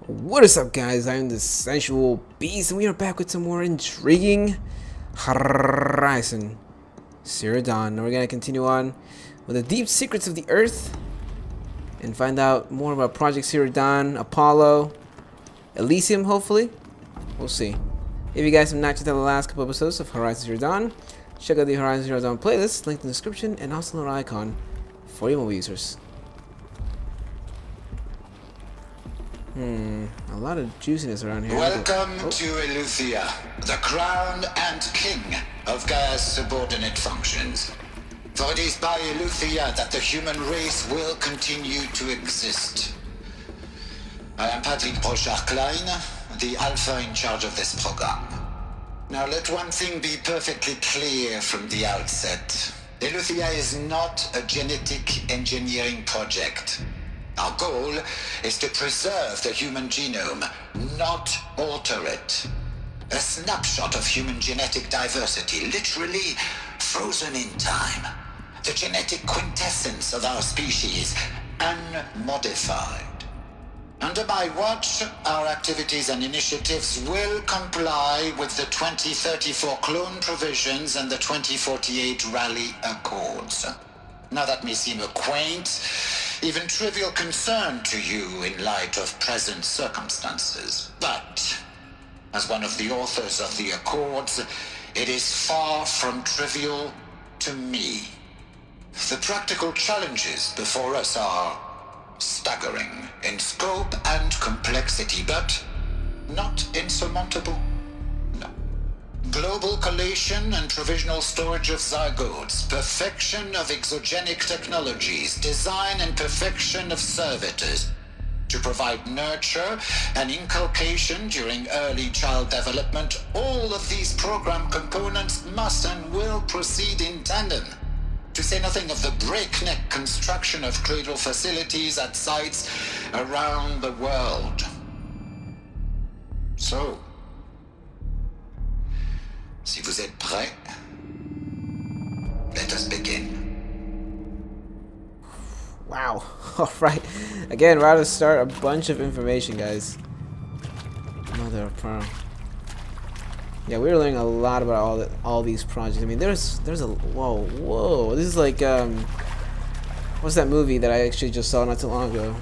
What is up, guys? I'm the Sensual Beast, and we are back with some more intriguing Horizon Zero Dawn. And we're gonna continue on with the deep secrets of the Earth and find out more about Project Zero Dawn, Apollo, Elysium. Hopefully, we'll see. If you guys have not checked out the last couple episodes of Horizon Zero Dawn, check out the Horizon Zero Dawn playlist, linked in the description, and also the little icon for your mobile users. A lot of juiciness around here. Welcome to Eleuthia, the crown and king of Gaia's subordinate functions. For it is by Eleuthia that the human race will continue to exist. I am Patrick Brochard-Klein, the alpha in charge of this program. Now let one thing be perfectly clear from the outset. Eleuthia is not a genetic engineering project. Our goal is to preserve the human genome, not alter it. A snapshot of human genetic diversity, literally frozen in time. The genetic quintessence of our species, unmodified. Under my watch, our activities and initiatives will comply with the 2034 clone provisions and the 2048 Rally Accords. Now that may seem a quaint, even trivial concern to you in light of present circumstances. But, as one of the authors of the Accords, it is far from trivial to me. The practical challenges before us are staggering in scope and complexity, but not insurmountable. No. Global collation and provisional storage of zygotes, perfection of exogenic technologies, design and perfection of servitors to provide nurture and inculcation during early child development. All of these program components must and will proceed in tandem, to say nothing of the breakneck construction of Cradle facilities at sites around the world. So, si vous êtes prêts, let us begin. Wow. Alright. Again, right to start, a bunch of information, guys. Mother of pearl. Yeah, we're learning a lot about all these projects. I mean, there's a whoa. This is like what's that movie that I actually just saw not too long ago?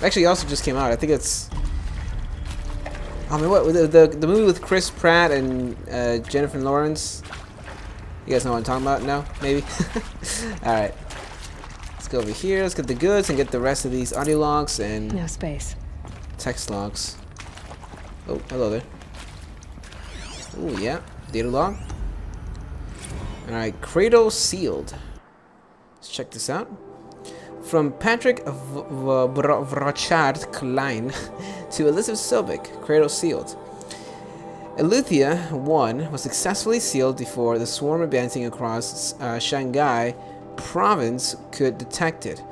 Actually, it also just came out. I think it's what the movie with Chris Pratt and Jennifer Lawrence. You guys know what I'm talking about? No, maybe. All right, let's go over here. Let's get the goods and get the rest of these audio logs and no space. Text logs. Oh, hello there. Oh yeah, data log. Alright, Cradle sealed. Let's check this out. From Patrick Brochard-Klein to Elizabeth Sobek, Cradle sealed. Eleuthia 1 was successfully sealed before the swarm advancing across Shanghai province could detect it.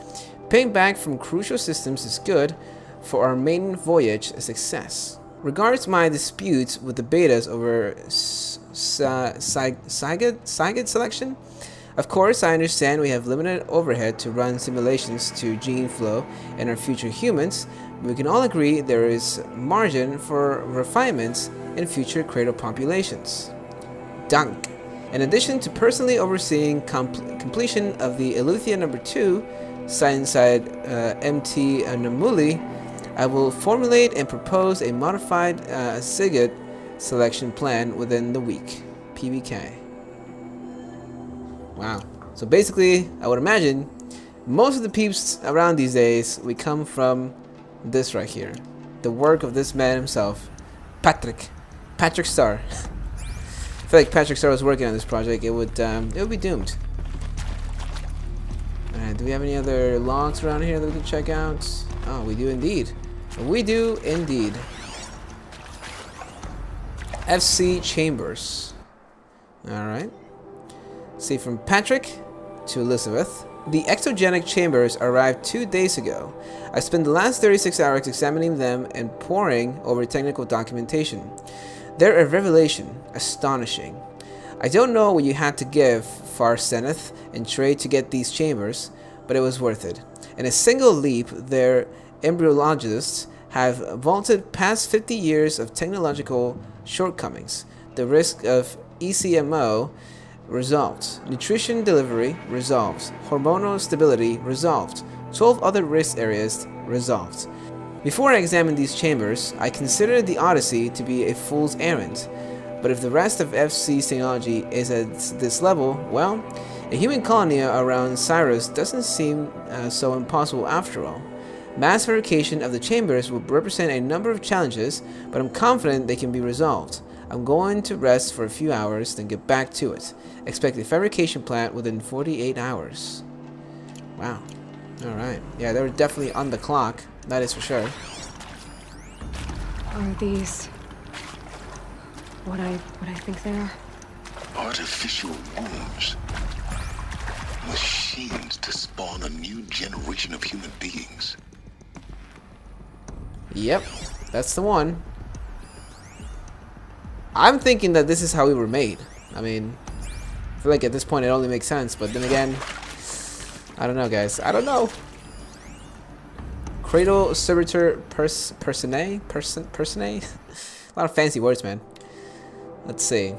Paying back from crucial systems is good for our maiden voyage a success. Regards my disputes with the betas over Sigurd selection. Of course, I understand we have limited overhead to run simulations to gene flow and our future humans. We can all agree there is margin for refinements in future Cradle populations. Dunk. In addition to personally overseeing completion of the Eleuthia number 2, site inside MT Namuli, I will formulate and propose a modified Sigurd selection plan within the week. PBK. Wow. So basically, I would imagine most of the peeps around these days, we come from this right here. The work of this man himself, Patrick Star. I feel like Patrick Star was working on this project. It would be doomed. Alright, do we have any other logs around here that we can check out? Oh, we do indeed. We do indeed. FC Chambers. Alright. See, from Patrick to Elizabeth. The exogenic chambers arrived 2 days ago. I spent the last 36 hours examining them and poring over technical documentation. They're a revelation. Astonishing. I don't know what you had to give Far Zenith and trade to get these chambers, but it was worth it. In a single leap, their embryologists have vaulted past 50 years of technological shortcomings. The risk of ECMO resolved. Nutrition delivery resolved. Hormonal stability resolved. 12 other risk areas resolved. Before I examine these chambers, I considered the Odyssey to be a fool's errand. But if the rest of FC's technology is at this level, well, a human colony around Cyrus doesn't seem so impossible after all. Mass verification of the chambers will represent a number of challenges, but I'm confident they can be resolved. I'm going to rest for a few hours, then get back to it. Expect a fabrication plant within 48 hours. Wow. Alright. Yeah, they were definitely on the clock. That is for sure. Are these what I think they are? Artificial wombs. Machines to spawn a new generation of human beings. Yep, that's the one. I'm thinking that this is how we were made. I mean, I feel like at this point it only makes sense, but then again, I don't know, guys. I don't know. Cradle servitor personae? A lot of fancy words, man. Let's see.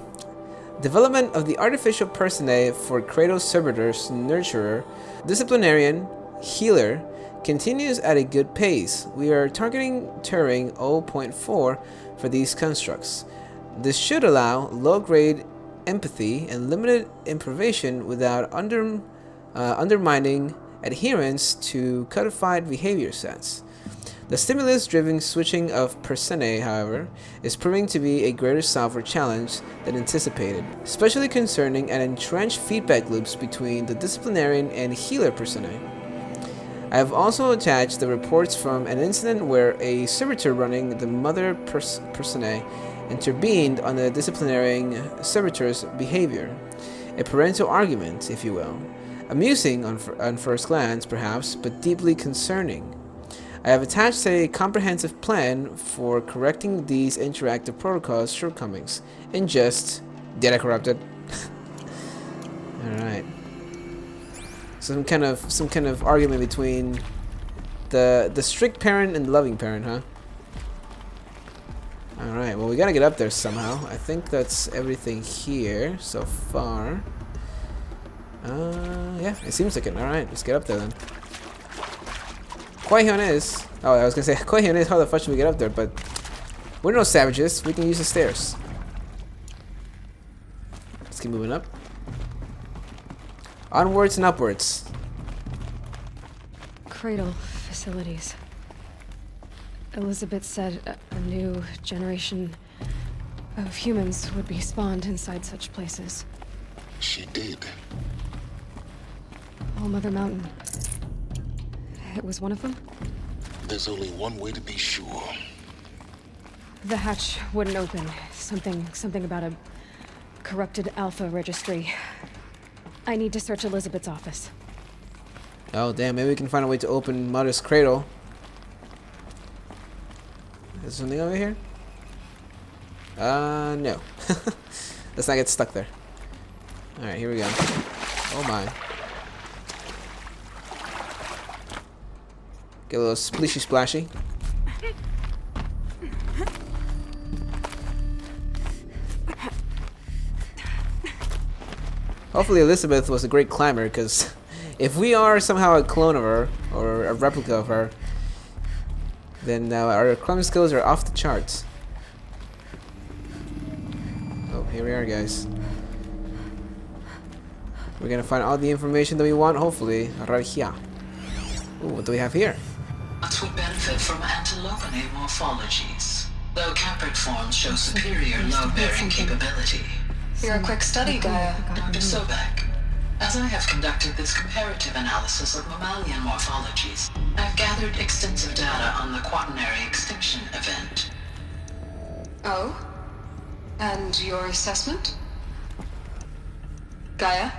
Development of the artificial personae for Cradle servitor's nurturer, disciplinarian, healer, continues at a good pace. We are targeting Turing 0.4 for these constructs. This should allow low-grade empathy and limited improvisation without undermining adherence to codified behavior sets. The stimulus-driven switching of personae, however, is proving to be a greater software challenge than anticipated, especially concerning an entrenched feedback loops between the disciplinarian and healer personae. I have also attached the reports from an incident where a servitor running the mother personae intervened on the disciplinarian servitor's behavior. A parental argument, if you will. Amusing on first glance, perhaps, but deeply concerning. I have attached a comprehensive plan for correcting these interactive protocols' shortcomings. Ingest. Data corrupted. Alright. Some kind of argument between the strict parent and the loving parent, huh? Alright, well we gotta get up there somehow. I think that's everything here so far. Yeah, it seems like it. Alright, let's get up there then. Quahion is... Oh, I was gonna say, Quahion is how the fuck should we get up there, but... We're no savages, we can use the stairs. Let's keep moving up. Onwards and upwards. Cradle facilities. Elizabeth said a new generation of humans would be spawned inside such places. She did. All Mother Mountain. It was one of them? There's only one way to be sure. The hatch wouldn't open. Something about a corrupted alpha registry. I need to search Elizabeth's office. Oh damn, maybe we can find a way to open Mother's cradle. Is there something over here? No. Let's not get stuck there. Alright, here we go. Oh my. Get a little splishy splashy. Hopefully Elizabeth was a great climber, because if we are somehow a clone of her, or a replica of her, then our climbing skills are off the charts. Oh, here we are, guys. We're gonna find all the information that we want, hopefully, right here. Ooh, what do we have here? Plants would benefit from antilopinae morphologies, though caprid forms show superior load-bearing capability. You're a quick study, Gaia. Dr. Sobek, as I have conducted this comparative analysis of mammalian morphologies, I've gathered extensive data on the quaternary extinction event. Oh? And your assessment? Gaia?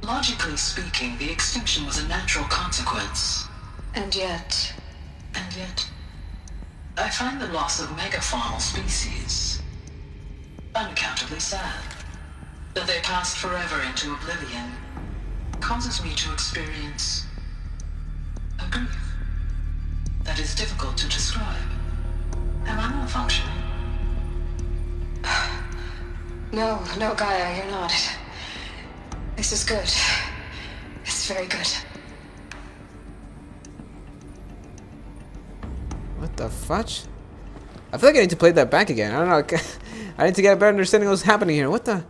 Logically speaking, the extinction was a natural consequence. And yet, I find the loss of megafaunal species unaccountably sad. That they passed forever into oblivion causes me to experience a grief that that is difficult to describe. Am I malfunctioning? No, Gaia, you're not. This is good. It's very good. What the fudge? I feel like I need to play that back again. I don't know. I need to get a better understanding of what's happening here. What the?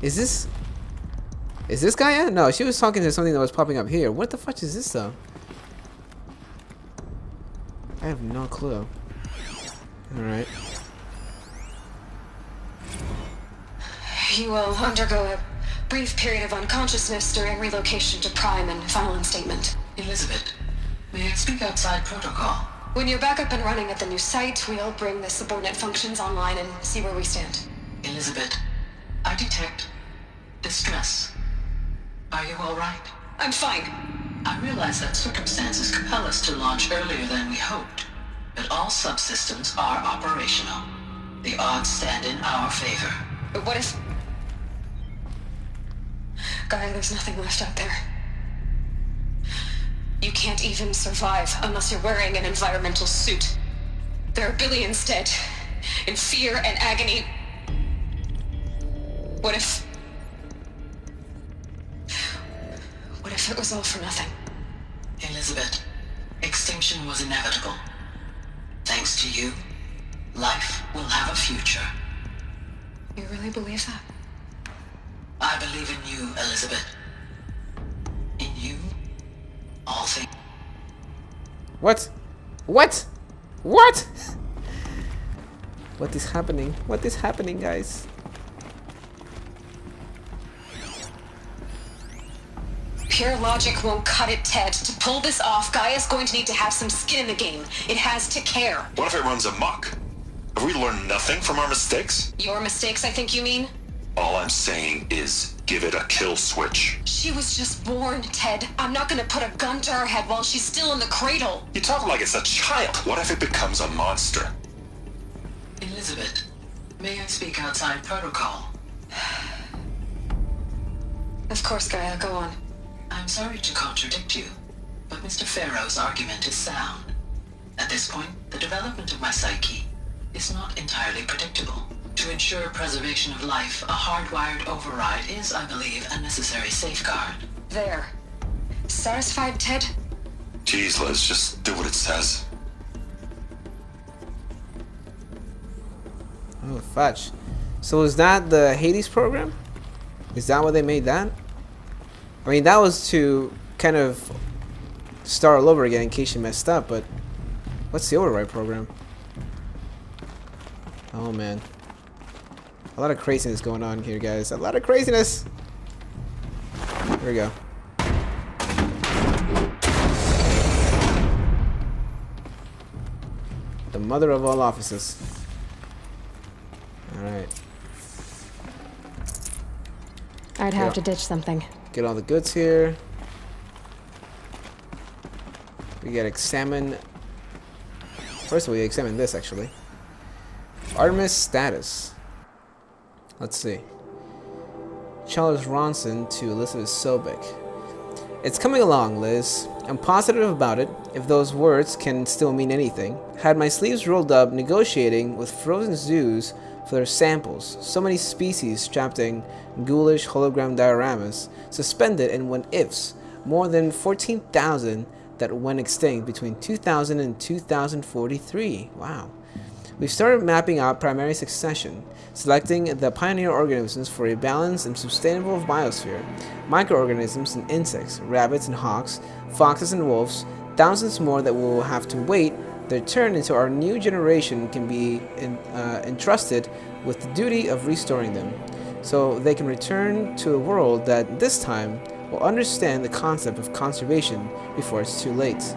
Is this Gaia? No, she was talking to something that was popping up here. What the fudge is this though? I have no clue. Alright. You will undergo a brief period of unconsciousness during relocation to Prime and final instatement. Elizabeth, may I speak outside protocol? When you're back up and running at the new site, we'll bring the subordinate functions online and see where we stand. Elizabeth, I detect distress. Are you all right? I'm fine. I realize that circumstances compel us to launch earlier than we hoped, but all subsystems are operational. The odds stand in our favor. But what if... Gaia, there's nothing left out there. You can't even survive unless you're wearing an environmental suit. There are billions dead, in fear and agony. What if it was all for nothing? Elizabeth, extinction was inevitable. Thanks to you, life will have a future. You really believe that? I believe in you, Elizabeth. In you, all things. What? What? What? What is happening? What is happening, guys? Pure logic won't cut it, Ted. To pull this off, Gaia's going to need to have some skin in the game. It has to care. What if it runs amok? Have we learned nothing from our mistakes? Your mistakes, I think you mean? All I'm saying is give it a kill switch. She was just born, Ted. I'm not gonna put a gun to her head while she's still in the cradle. You talk like it's a child. What if it becomes a monster? Elizabeth, may I speak outside protocol? Of course, Gaia, go on. I'm sorry to contradict you, but Mr. Farrow's argument is sound. At this point, the development of my psyche is not entirely predictable. To ensure preservation of life, a hardwired override is, I believe, a necessary safeguard. There. Satisfied, Ted? Jeez, Liz, just do what it says. Oh, fudge. So is that the Hades program? Is that why they made that? I mean, that was to kind of start all over again in case you messed up, but what's the override program? Oh, man. A lot of craziness going on here, guys. A lot of craziness. Here we go. The mother of all offices. Alright. I'd have to ditch something. Get all the goods here. We gotta examine. First of all, we examine this actually. Artemis Status. Let's see. Charles Ronson to Elizabeth Sobek. It's coming along, Liz. I'm positive about it, if those words can still mean anything. Had my sleeves rolled up negotiating with frozen zoos for their samples. So many species trapped in ghoulish hologram dioramas, suspended in what-ifs. More than 14,000 that went extinct between 2000 and 2043. Wow. We've started mapping out primary succession, selecting the pioneer organisms for a balanced and sustainable biosphere. Microorganisms and insects, rabbits and hawks, foxes and wolves, thousands more that will have to wait their turn until our new generation can be entrusted with the duty of restoring them, so they can return to a world that this time will understand the concept of conservation before it's too late.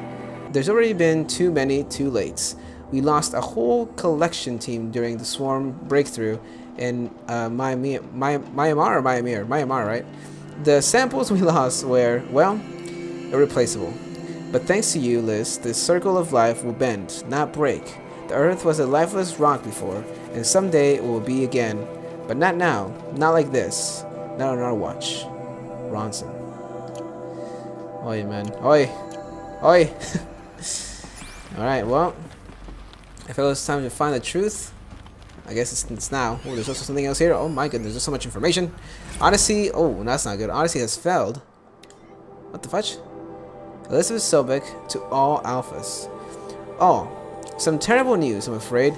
There's already been too many too lates. We lost a whole collection team during the swarm breakthrough in Myanmar, right? The samples we lost were, well, irreplaceable. But thanks to you, Liz, the circle of life will bend, not break. The Earth was a lifeless rock before, and someday it will be again. But not now, not like this, not on our watch. Ronson. Oi, man. Oi! Oi! Alright, well, I feel it's time to find the truth. I guess it's now. Oh, there's also something else here. Oh my goodness, there's so much information. Odyssey. Oh, that's not good. Odyssey has failed. What the fudge? Elizabeth Sobek to all alphas. Oh, some terrible news, I'm afraid.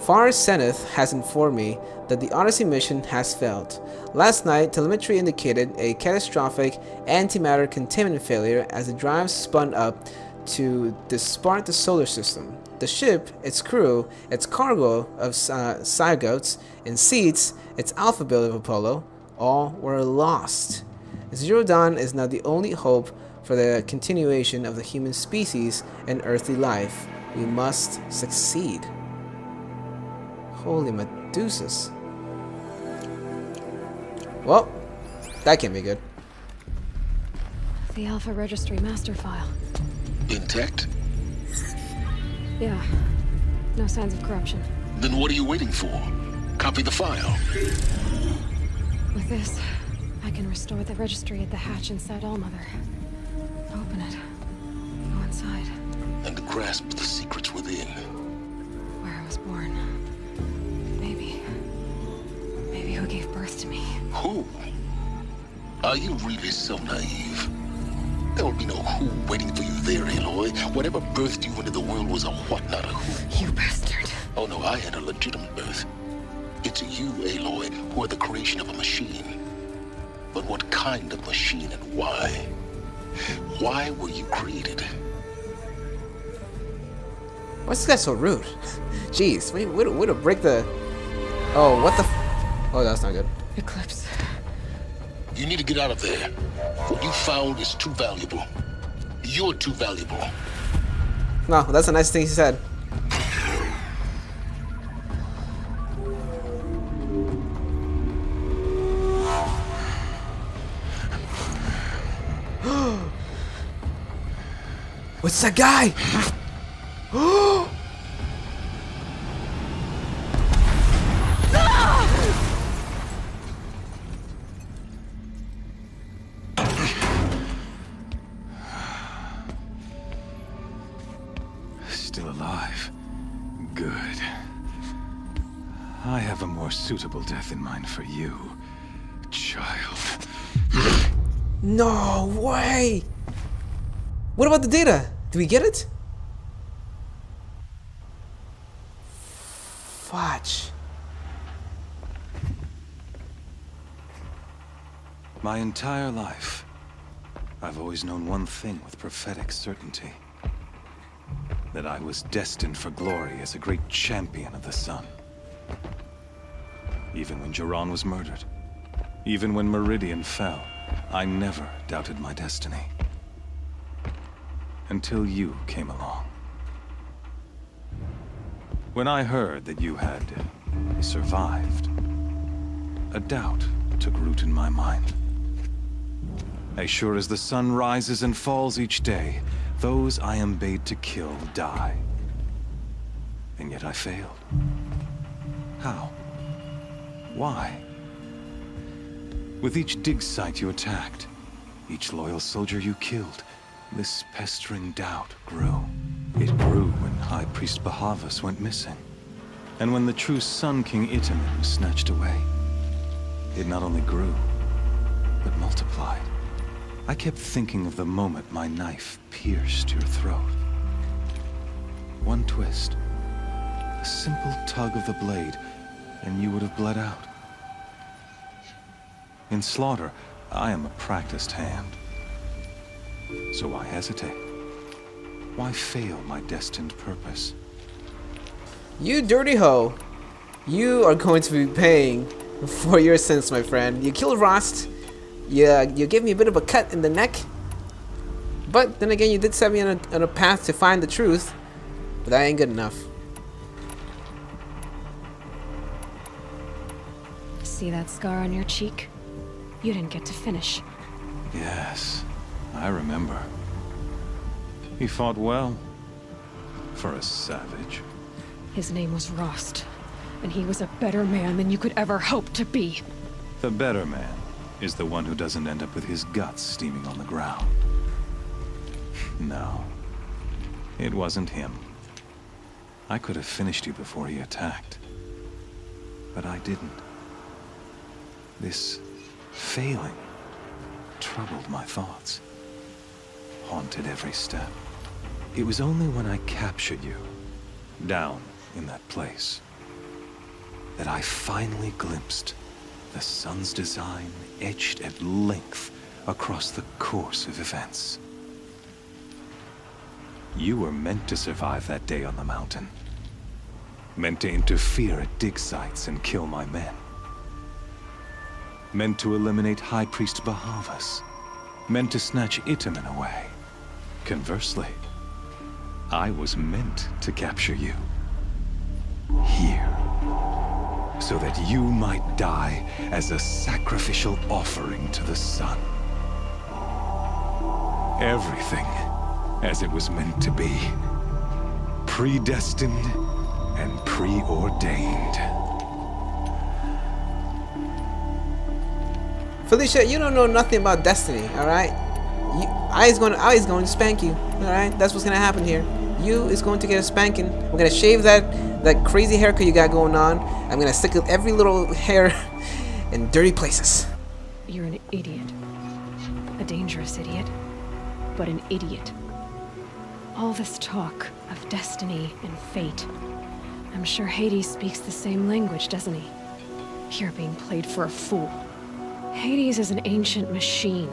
Far Zenith has informed me that the Odyssey mission has failed. Last night, telemetry indicated a catastrophic antimatter containment failure as the drive spun up to depart the solar system. The ship, its crew, its cargo of zygotes and seeds, its alpha build of Apollo, all were lost. Zero Dawn is now the only hope for the continuation of the human species and earthly life. We must succeed. Holy Medusas. Well, that can't be good. The Alpha Registry master file. Intact? Yeah. No signs of corruption. Then what are you waiting for? Copy the file. With this, I can restore the registry at the hatch inside Allmother. Open it. Go inside. And grasp the secrets within. Where I was born. Maybe who gave birth to me. Who? Are you really so naive? There will be no who waiting for you there, Aloy. Whatever birthed you into the world was a what, not a who. You bastard. Oh no, I had a legitimate birth. It's you, Aloy, who are the creation of a machine. But what kind of machine and why? Why were you created? Why's this guy so rude? Jeez, way to break the... Oh, what the... Oh, that's not good. Eclipse. You need to get out of there. What you found is too valuable. You're too valuable. No, that's a nice thing he said. What's that guy? Still alive. Good. I have a more suitable death in mind for you, child. No way! What about the data? Do we get it? Fudge. My entire life, I've always known one thing with prophetic certainty. That I was destined for glory as a great champion of the sun. Even when Jiran was murdered, even when Meridian fell, I never doubted my destiny. Until you came along. When I heard that you had survived, a doubt took root in my mind. As sure as the sun rises and falls each day, those I am bade to kill die. And yet I failed. How? Why? With each dig site you attacked, each loyal soldier you killed, this pestering doubt grew. It grew when High Priest Bahavas went missing. And when the true Sun King Itamen was snatched away. It not only grew, but multiplied. I kept thinking of the moment my knife pierced your throat. One twist, a simple tug of the blade, and you would have bled out. In slaughter, I am a practiced hand. So why hesitate? Why fail my destined purpose? You dirty hoe. You are going to be paying for your sins, my friend. You killed Rost. You gave me a bit of a cut in the neck. But then again, you did set me on a path to find the truth. But that ain't good enough. See that scar on your cheek? You didn't get to finish. Yes, I remember. He fought well. For a savage. His name was Rost, and he was a better man than you could ever hope to be. The better man is the one who doesn't end up with his guts steaming on the ground. No. It wasn't him. I could have finished you before he attacked. But I didn't. This failing troubled my thoughts, haunted every step. It was only when I captured you, down in that place, that I finally glimpsed the sun's design etched at length across the course of events. You were meant to survive that day on the mountain. Meant to interfere at dig sites and kill my men. Meant to eliminate High Priest Bahavas. Meant to snatch Itamen away. Conversely, I was meant to capture you. Here. So that you might die as a sacrificial offering to the sun. Everything as it was meant to be. Predestined and preordained. Felicia, you don't know nothing about destiny, alright? I is going to spank you, alright? That's what's going to happen here. You is going to get a spanking. We're going to shave that crazy haircut you got going on. I'm going to stick every little hair in dirty places. You're an idiot. A dangerous idiot. But an idiot. All this talk of destiny and fate. I'm sure Hades speaks the same language, doesn't he? You're being played for a fool. Hades is an ancient machine,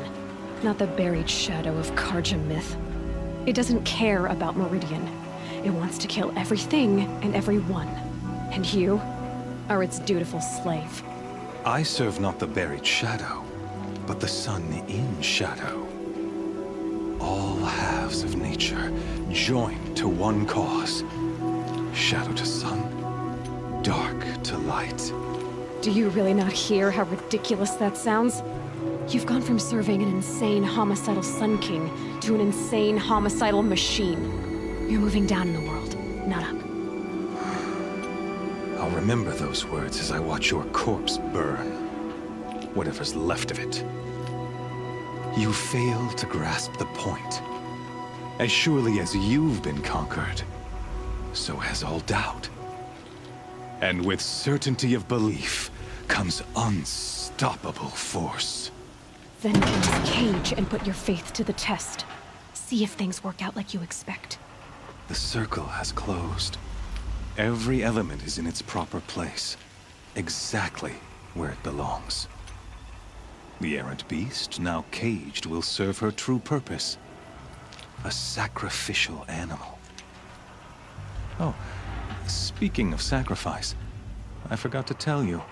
not the buried shadow of Karja myth. It doesn't care about Meridian. It wants to kill everything and everyone. And you are its dutiful slave. I serve not the buried shadow, but the sun in shadow. All halves of nature joined to one cause. Shadow to sun, dark to light. Do you really not hear how ridiculous that sounds? You've gone from serving an insane homicidal Sun King to an insane homicidal machine. You're moving down in the world, not up. I'll remember those words as I watch your corpse burn. Whatever's left of it. You fail to grasp the point. As surely as you've been conquered, so has all doubt. And with certainty of belief comes unstoppable force. Then get this cage and put your faith to the test. See if things work out like you expect. The circle has closed. Every element is in its proper place, exactly where it belongs. The errant beast, now caged, will serve her true purpose. A sacrificial animal. Oh, speaking of sacrifice, I forgot to tell you.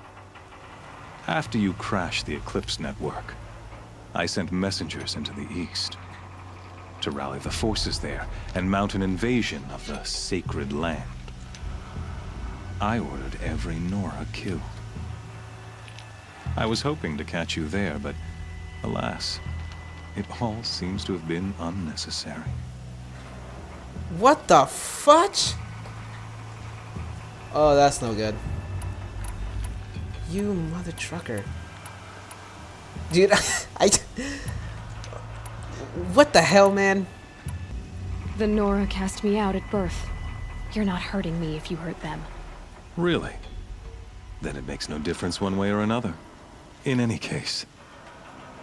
After you crashed the Eclipse network, I sent messengers into the east to rally the forces there and mount an invasion of the sacred land. I ordered every Nora killed. I was hoping to catch you there, but alas, it all seems to have been unnecessary. What the fudge? Oh, that's no good. You mother trucker. Dude, what the hell, man? The Nora cast me out at birth. You're not hurting me if you hurt them. Really? Then it makes no difference one way or another. In any case,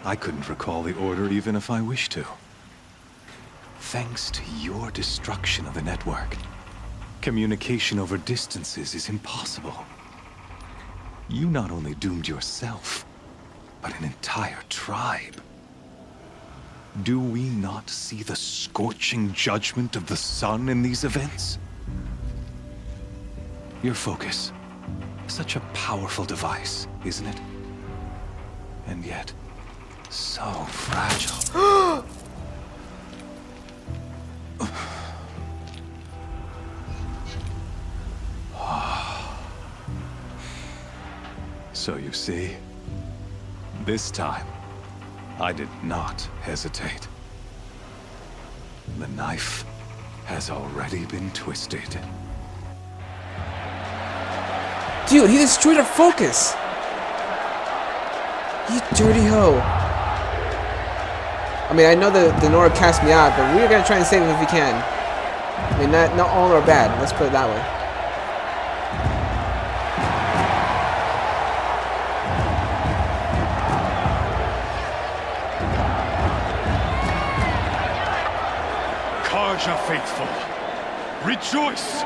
I couldn't recall the order even if I wished to. Thanks to your destruction of the network, communication over distances is impossible. You not only doomed yourself, but an entire tribe. Do we not see the scorching judgment of the sun in these events? Your focus, such a powerful device, isn't it? And yet, so fragile. So you see, this time, I did not hesitate. The knife has already been twisted. Dude, he destroyed our focus! You dirty hoe. I mean, I know the Nora cast me out, but we're gonna try and save him if we can. I mean, not all are bad. Let's put it that way. Karja faithful, rejoice!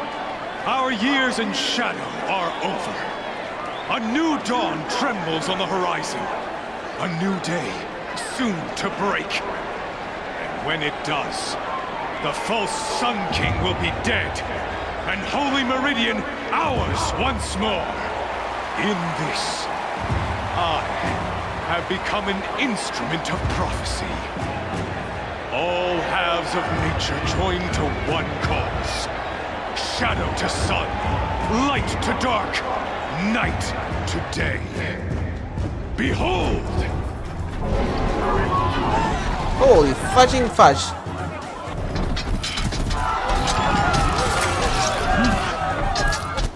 Our years in shadow are over. A new dawn trembles on the horizon. A new day soon to break. And when it does, the false Sun King will be dead, and Holy Meridian ours once more. In this, I have become an instrument of prophecy. All halves of nature join to one cause. Shadow to sun, light to dark, night to day. Behold! Holy fudging fudge.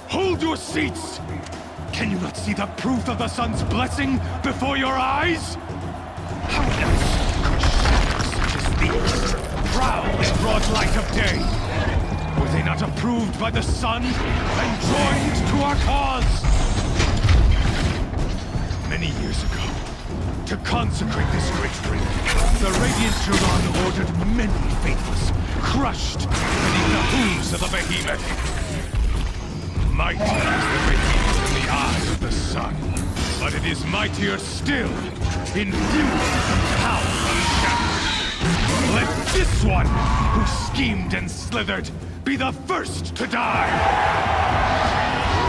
Hold your seats! Can you not see the proof of the sun's blessing before your eyes? How else could shadows such as these prowl in broad light of day? Were they not approved by the sun and joined to our cause? Many years ago, to consecrate this great ring, the Radiant Juron ordered many faithless, crushed beneath the hooves of the behemoth. Mighty is the radiance in the eyes of the sun, but it is mightier still, infused with the power of shadow. Let this one, who schemed and slithered, be the first to die.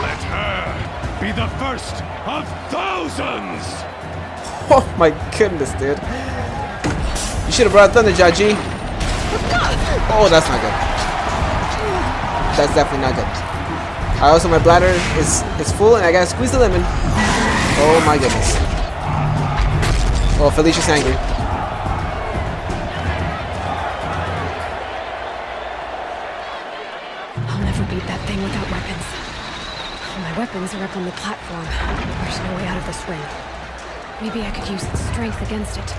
Let her be the first of thousands. Oh my goodness, dude. You should have brought Thunder Jaji. Oh, that's not good. That's definitely not good. Also, my bladder is full and I gotta squeeze the lemon. Oh my goodness. Oh, Felicia's angry. I'll never beat that thing without weapons. My weapons are up on the platform. There's no way out of this ring. Maybe I could use its strength against it.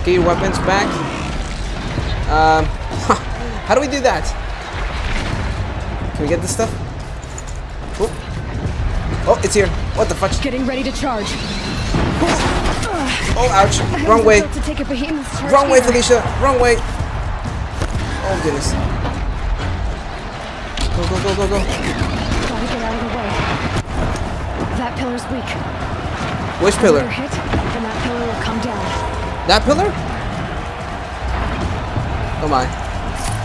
Get your weapons back. How do we do that? Can we get this stuff? Oh, oh, it's here. What the fudge? Getting ready to charge. Oh, ouch. Wrong way. To take a behemoth's charge Wrong way, here. Felicia. Wrong way. Oh, goodness. Go, go, go, go, go. Gotta get out of the way. That pillar's weak. Which pillar? Another hit, and that pillar will come down. That pillar? Oh my.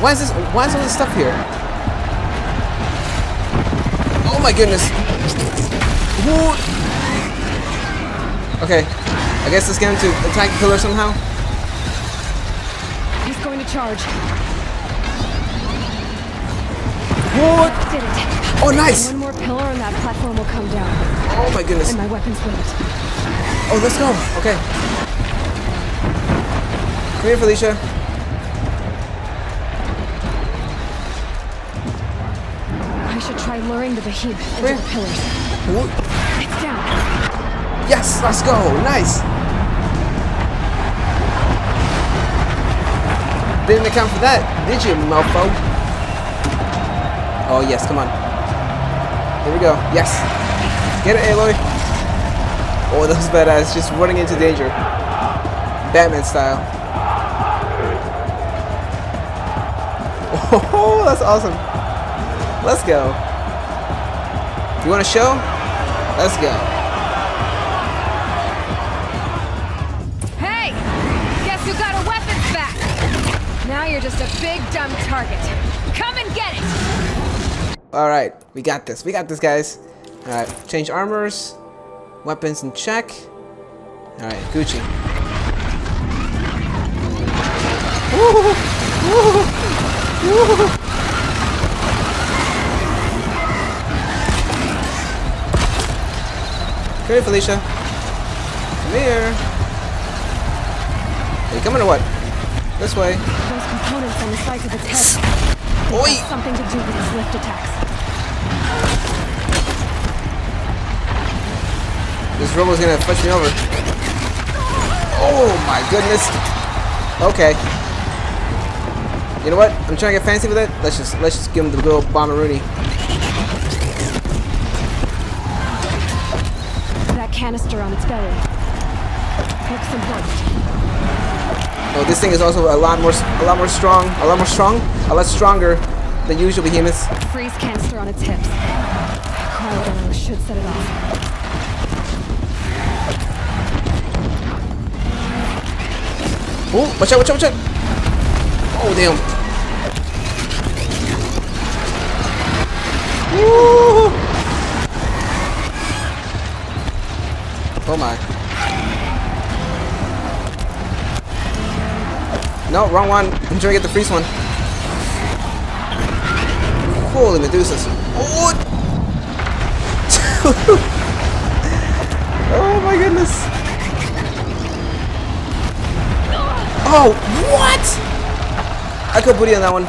Why is all this stuff here? Oh my goodness. Whoa. Okay. I guess let's get him to attack the pillar somehow. He's going to charge. What? Did it. Oh, nice. One more pillar and that platform will come down. Oh my goodness. And my weapons won't. Oh, let's go. Okay. Come here, Felicia. I should try luring the behemoth into the pillars. What? It's down. Yes, let's go. Nice. Didn't account for that, did you, mofo? Oh, yes, come on. Here we go. Yes. Get it, Aloy. Oh, that was badass. Just running into danger. Batman style. Oh, that's awesome. Let's go. You want a show? Let's go. Hey! Guess who got our weapons back? Now you're just a big dumb target. Come and get it! Alright, we got this. We got this, guys. Alright, change armors. Weapons in check. Alright, Gucci. Woo! Woo! Woo! Come here, Felicia. Come here. Are you coming or what? This way. Those components on the sides of its head. Oi! Have something to do with its lift attacks. This robo's gonna push me over. Oh my goodness. Okay. You know what? I'm trying to get fancy with it. Let's just give him the good old bomb-a-rooney. That canister on its belly. Looks important. Oh, this thing is also a lot stronger than usual behemoths. Freeze canister on its hips. Cryo arrow should set it off. Oh, watch out, watch out, watch out! Oh, damn. Woo! Oh my. No, wrong one. I'm trying to get the freeze one. Holy Medusas. Oh! Oh my goodness. Oh, what? I could booty on that one.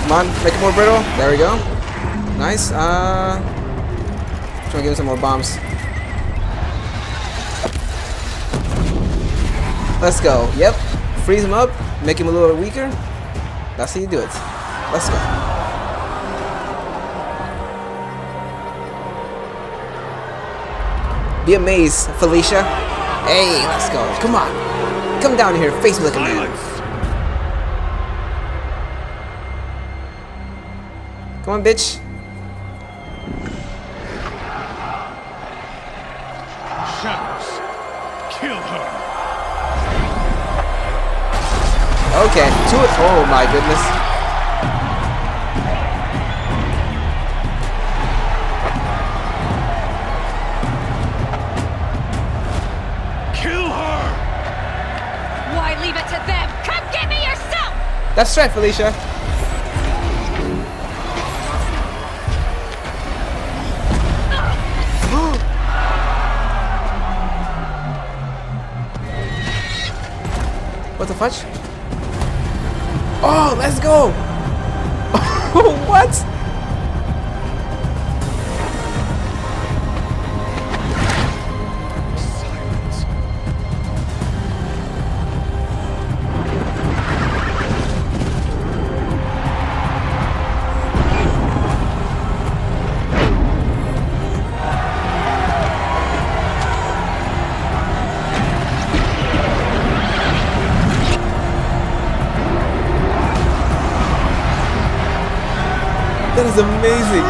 Come on, make it more brittle. There we go. Nice. Try to give him some more bombs. Let's go. Yep. Freeze him up. Make him a little weaker. That's how you do it. Let's go. Be amazed, Felicia. Hey, let's go. Come on. Come down here. Face me like a man. Come on, bitch. Shadows. Kill her. Okay, to it. Oh my goodness. Kill her. Why leave it to them? Come get me yourself! That's right, Felicia. What the fudge? Oh, let's go! What? Silence. That is amazing.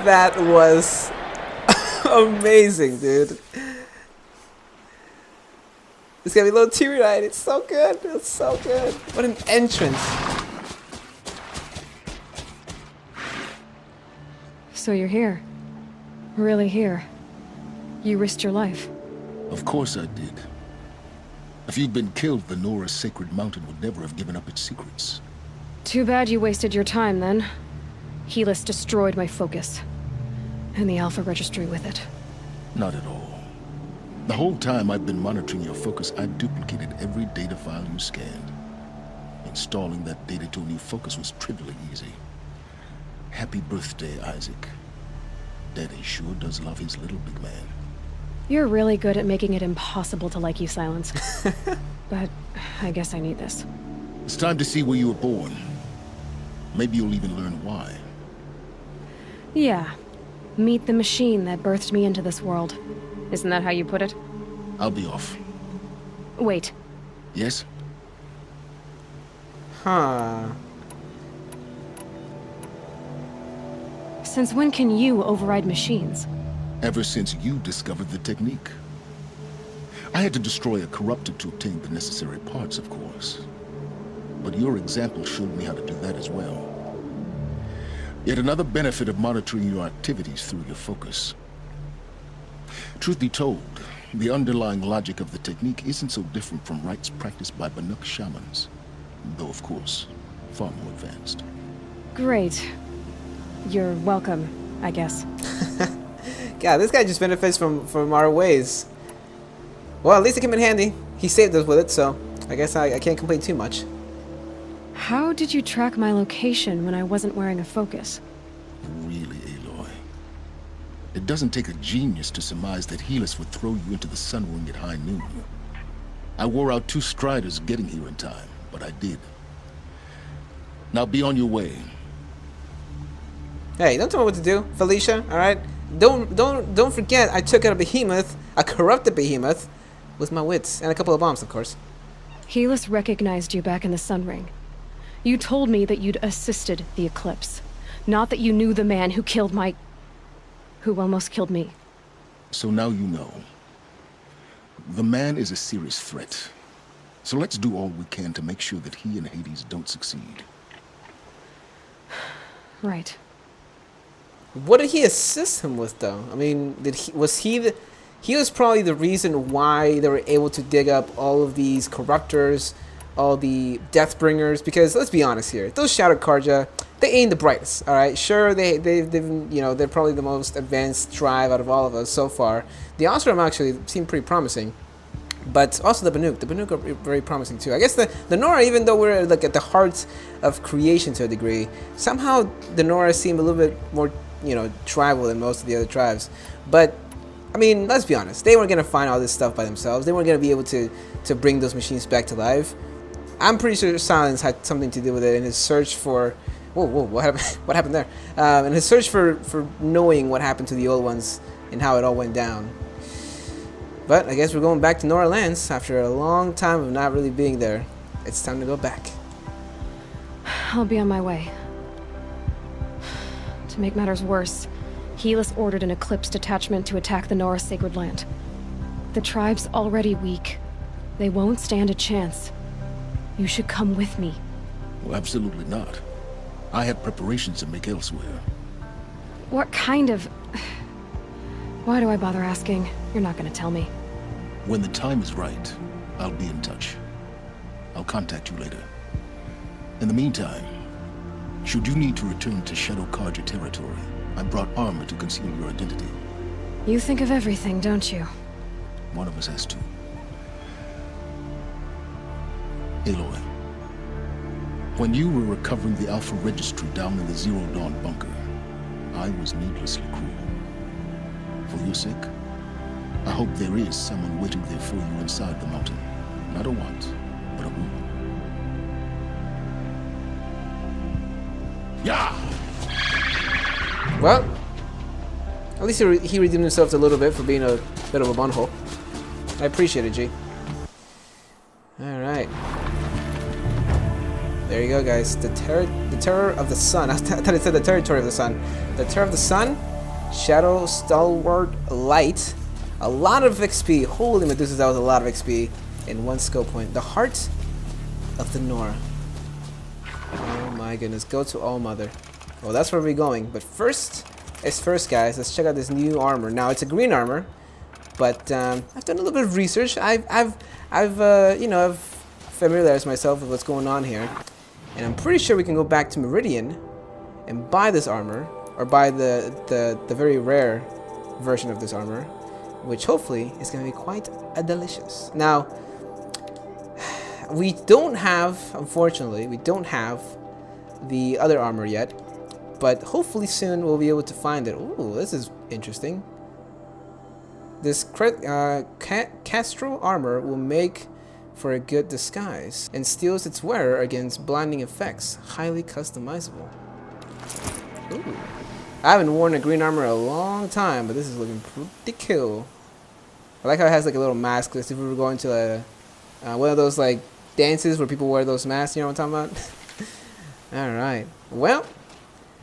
That was amazing, dude. It's gonna be a little teary-eyed. It's so good. It's so good. What an entrance. So you're here. Really here. You risked your life. Of course I did. If you'd been killed, the Nora's sacred mountain would never have given up its secrets. Too bad you wasted your time then. Helis destroyed my focus. And the Alpha Registry with it. Not at all. The whole time I've been monitoring your focus, I duplicated every data file you scanned. Installing that data to a new focus was trivially easy. Happy birthday, Isaac. Daddy sure does love his little big man. You're really good at making it impossible to like you, Silence. But I guess I need this. It's time to see where you were born. Maybe you'll even learn why. Yeah. Meet the machine that birthed me into this world. Isn't that how you put it? I'll be off. Wait. Yes? Huh. Since when can you override machines? Ever since you discovered the technique. I had to destroy a corrupted to obtain the necessary parts, of course. But your example showed me how to do that as well. Yet another benefit of monitoring your activities through your focus. Truth be told, the underlying logic of the technique isn't so different from rites practiced by Banuk shamans. Though, of course, far more advanced. Great. You're welcome, I guess. God, this guy just benefits from our ways. Well, at least it came in handy. He saved us with it, so I guess I can't complain too much. How did you track my location when I wasn't wearing a focus? Really, Aloy. It doesn't take a genius to surmise that Helis would throw you into the sun ring at high noon. I wore out 2 striders getting here in time, but I did. Now be on your way. Hey, don't tell me what to do, Felicia, alright? Don't forget I took out a behemoth, a corrupted behemoth, with my wits, and a couple of bombs, of course. Helis recognized you back in the Sun Ring. You told me that you'd assisted the Eclipse, not that you knew the man who killed who almost killed me. So now you know. The man is a serious threat. So let's do all we can to make sure that he and Hades don't succeed. Right. What did he assist him with, though? I mean, he was probably the reason why they were able to dig up all of these corruptors, all the Deathbringers, because let's be honest here, those Shadow Karja, they ain't the brightest, all right? Sure, they've you know, they're probably the most advanced tribe out of all of us so far. The Osram actually seem pretty promising, but also the Banuk are very promising too. I guess the Nora, even though we're like at the heart of creation to a degree, somehow the Nora seem a little bit more, you know, tribal than most of the other tribes. But I mean, let's be honest, they weren't gonna find all this stuff by themselves. They weren't gonna be able to bring those machines back to life. I'm pretty sure Silence had something to do with it in his search for. Whoa, what happened? What happened there? In his search for knowing what happened to the old ones and how it all went down. But I guess we're going back to Nora Lands after a long time of not really being there. It's time to go back. I'll be on my way. To make matters worse, Helis ordered an Eclipse detachment to attack the Nora Sacred Land. The tribe's already weak. They won't stand a chance. You should come with me. Well, absolutely not. I have preparations to make elsewhere. What kind of... Why do I bother asking? You're not gonna tell me. When the time is right, I'll be in touch. I'll contact you later. In the meantime, should you need to return to Shadow Karja territory, I brought armor to conceal your identity. You think of everything, don't you? One of us has to. Aloy, when you were recovering the Alpha Registry down in the Zero Dawn bunker, I was needlessly cruel. For your sake, I hope there is someone waiting there for you inside the mountain. Not a want, but a who. Yeah! Well, at least he redeemed himself a little bit for being a bit of a bunhole. I appreciate it, G. Alright. There you go, guys. The terror of the sun. I thought it said the territory of the sun. The terror of the sun. Shadow Stalwart Light. A lot of XP. Holy Medusa, that was a lot of XP in one skill point. The heart of the Nora. Oh my goodness. Go to All Mother. Well, that's where we're going. But first is first, guys. Let's check out this new armor. Now, it's a green armor, but I've done a little bit of research. I've familiarized myself with what's going on here, and I'm pretty sure we can go back to Meridian and buy this armor, or buy the very rare version of this armor, which hopefully is going to be quite delicious. Now, we don't have, unfortunately, we don't have the other armor yet, but hopefully soon we'll be able to find it. Ooh, this is interesting. This Castro armor will make for a good disguise and steals its wearer against blinding effects. Highly customizable. Ooh. I haven't worn a green armor in a long time, but this is looking pretty cool. I like how it has like a little mask list if we were going to one of those like dances where people wear those masks, you know what I'm talking about? Alright. Well,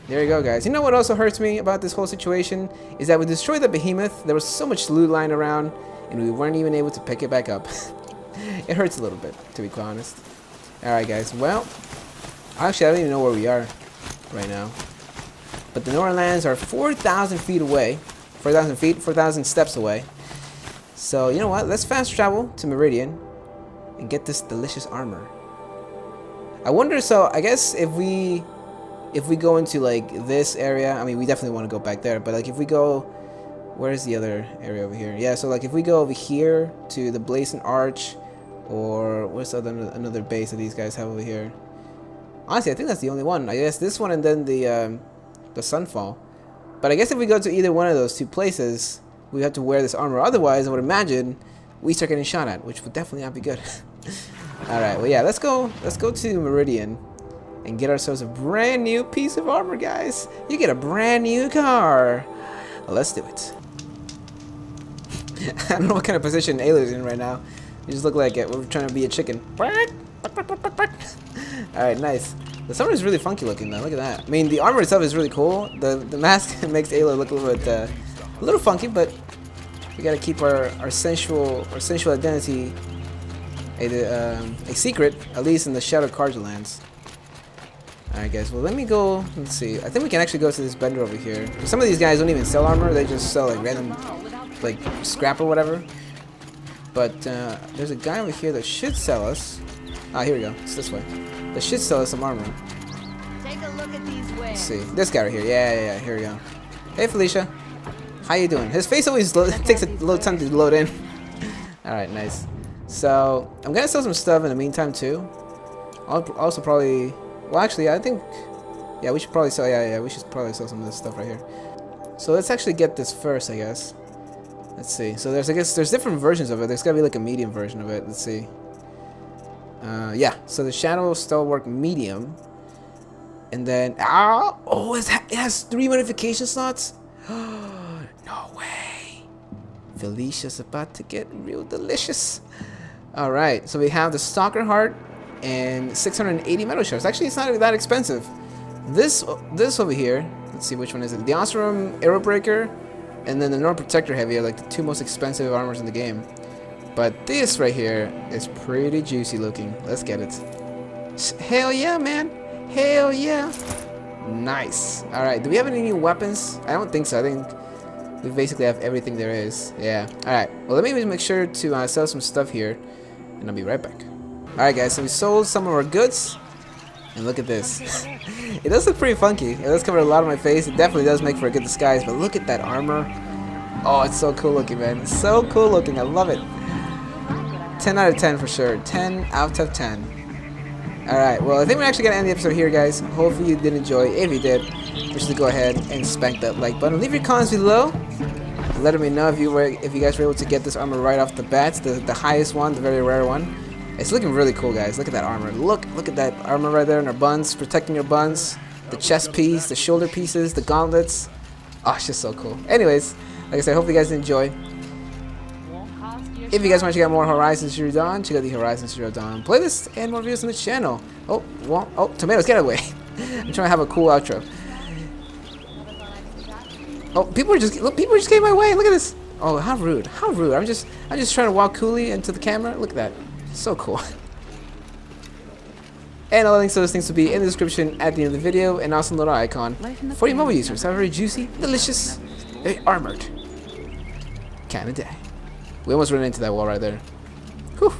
there you go, guys. You know what also hurts me about this whole situation is that we destroyed the behemoth. There was so much loot lying around and we weren't even able to pick it back up. It hurts a little bit, to be quite honest. Alright, guys. Well, actually, I don't even know where we are right now. But the Nora lands are 4,000 feet away. 4,000 feet, 4,000 steps away. So, you know what? Let's fast travel to Meridian and get this delicious armor. I wonder, so I guess if we go into like this area, I mean, we definitely want to go back there, but like if we go Where's the other area over here? Yeah, so like if we go over here to the Blazing Arch, or what's another base that these guys have over here? Honestly, I think that's the only one. I guess this one and then the Sunfall. But I guess if we go to either one of those two places, we have to wear this armor. Otherwise, I would imagine we start getting shot at, which would definitely not be good. All right, well, yeah, let's go to Meridian and get ourselves a brand new piece of armor, guys. You get a brand new car. Let's do it. I don't know what kind of position Ayla's in right now. You just look like it. We're trying to be a chicken. Alright, nice. The summer is really funky looking though. Look at that. I mean, the armor itself is really cool. The mask makes Ayla look a little funky, but we gotta keep our sensual identity a secret, at least in the Shadow Carja lands. Alright guys, well let me go, let's see. I think we can actually go to this vendor over here. Some of these guys don't even sell armor, they just sell like random like scrap or whatever. But there's a guy over here that should sell us. Ah, here we go. It's this way. That should sell us some armor. Take a look at these wares. Let's see. This guy right here. Yeah, here we go. Hey Felicia. How you doing? His face always takes a little time to load in. Alright, nice. So, I'm gonna sell some stuff in the meantime too. I'll also probably... Well, actually, I think... Yeah, we should probably sell... Yeah, we should probably sell some of this stuff right here. So, let's actually get this first, I guess. Let's see. So, I guess there's different versions of it. There's gotta be like a medium version of it. Let's see. Yeah, so the Shadow Stalwart medium. And then... Oh, it has 3 modification slots? No way. Felicia's about to get real delicious. Alright, so we have the Stalker Heart and 680 metal shards. Actually, it's not that expensive. This over here, let's see which one is it. The Osram Arrow Breaker and then the North Protector Heavy are like the 2 most expensive armors in the game. But this right here is pretty juicy looking. Let's get it. Hell yeah, man. Hell yeah. Nice. Alright, do we have any new weapons? I don't think so. I think we basically have everything there is. Yeah. Alright, well let me make sure to sell some stuff here. And I'll be right back. Alright guys, so we sold some of our goods. And look at this. It does look pretty funky. It does cover a lot of my face. It definitely does make for a good disguise. But look at that armor. Oh, it's so cool looking, man. It's so cool looking. I love it. 10 out of 10 for sure. 10 out of 10. Alright, well I think we're actually going to end the episode here, guys. Hopefully you did enjoy. If you did, make sure to go ahead and spank that like button. Leave your comments below. Let me know if you guys were able to get this armor right off the bat. The highest one, the very rare one. It's looking really cool, guys. Look at that armor. Look at that armor right there in our buns, protecting your buns. The chest piece, the shoulder pieces, the gauntlets. Oh, it's just so cool. Anyways, like I said, I hope you guys enjoy. If you guys want to check out more Horizon Zero Dawn, check out the Horizon Zero Dawn playlist and more videos on the channel. Oh, well, oh, tomatoes, get away. I'm trying to have a cool outro. Oh, people just came my way. Look at this. Oh, how rude. How rude. I'm just trying to walk coolly into the camera. Look at that. So cool. And all the links to those things will be in the description at the end of the video, and also a little icon for you mobile users. Have a very juicy, delicious, very armored kind of day. We almost ran into that wall right there. Whew.